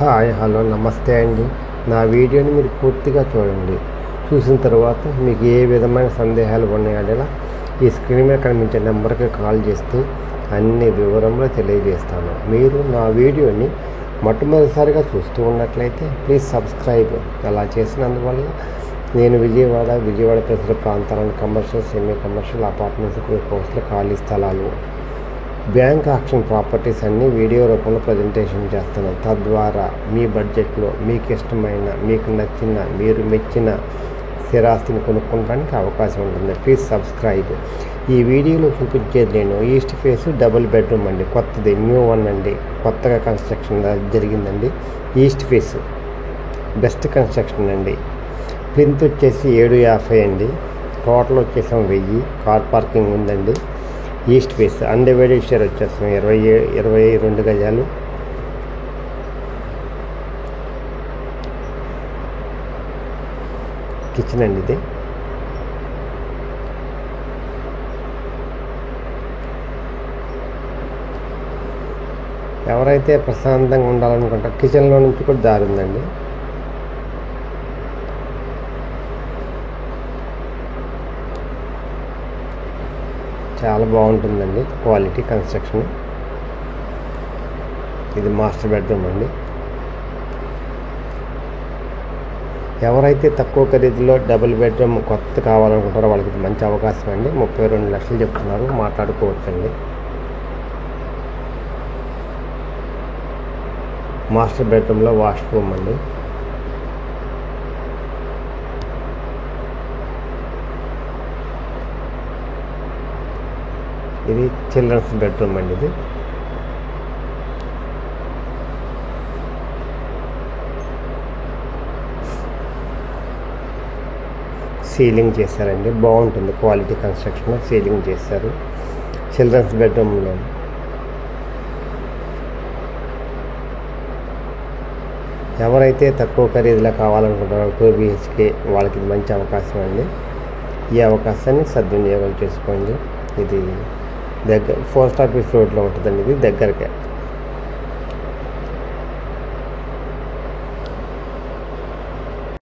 Hi hello నమస్తే అండి. నా వీడియోని మీరు పూర్తిగా చూడండి. చూసిన తర్వాత మీకు ఏ విధమైన సందేహాలు ఉన్నాయో ఈ స్క్రీన్ మీద కనిపించే నెంబర్కి కాల్ చేస్తే అన్ని వివరంలో తెలియజేస్తాను. మీరు నా వీడియోని మొట్టమొదటిసారిగా చూస్తూ ఉన్నట్లయితే ప్లీజ్ సబ్స్క్రైబ్. అలా చేసినందువల్ల నేను విజయవాడ పరిసర ప్రాంతాలను commercial, semi commercial, apartments, group హౌస్లు, ఖాళీ స్థలాలు, బ్యాంక్ ఆక్షన్ ప్రాపర్టీస్ అన్నీ వీడియో రూపంలో ప్రజెంటేషన్ చేస్తున్నాను. తద్వారా మీ బడ్జెట్లో మీకు ఇష్టమైన, మీకు నచ్చిన, మీరు మెచ్చిన స్థిరాస్తిని కొనుక్కోవడానికి అవకాశం ఉంటుంది. Please subscribe. ఈ వీడియోలో చూపించేది నేను ఈస్ట్ ఫేస్ డబుల్ బెడ్రూమ్ అండి. కొత్తది, న్యూ వన్ అండి. కొత్తగా కన్స్ట్రక్షన్ జరిగిందండి. ఈస్ట్ ఫేస్ బెస్ట్ కన్స్ట్రక్షన్ అండి. ప్లింత్ వచ్చేసి 750 అండి. టోటల్ వచ్చేసాం 1000. కార్ పార్కింగ్ ఉందండి. ఈస్ట్ ఫేస్ అన్డివైడెడ్ షేర్ వచ్చేస్తాం 22 గజాలు. కిచెన్ అండి ఇది. ఎవరైతే ప్రశాంతంగా ఉండాలనుకుంటారో కిచెన్లో నుంచి కూడా దారి ఉందండి. చాలా బాగుంటుందండి క్వాలిటీ కన్స్ట్రక్షన్. ఇది మాస్టర్ బెడ్రూమ్ అండి. ఎవరైతే తక్కువ ఖరీదులో డబుల్ బెడ్రూమ్ కొత్త కావాలనుకుంటారో వాళ్ళకి ఇది మంచి అవకాశం అండి. 32 లక్షలు చెప్తున్నారు, మాట్లాడుకోవచ్చండి. మాస్టర్ బెడ్రూమ్లో వాష్రూమ్ అండి. ఇది చిల్డ్రన్స్ బెడ్రూమ్ అండి. ఇది సీలింగ్ చేశారండి. బాగుంటుంది క్వాలిటీ కన్స్ట్రక్షన్. సీలింగ్ చేశారు చిల్డ్రన్స్ బెడ్రూమ్లో. ఎవరైతే తక్కువ ఖరీదులో కావాలనుకుంటారో 2 BHK వాళ్ళకి ఇది మంచి అవకాశం అండి. ఈ అవకాశాన్ని సద్వినియోగం చేసుకోండి. ఇది పోస్ట్ ఆఫీస్ రోడ్లో ఉంటుందండి. ఇది దగ్గరకే.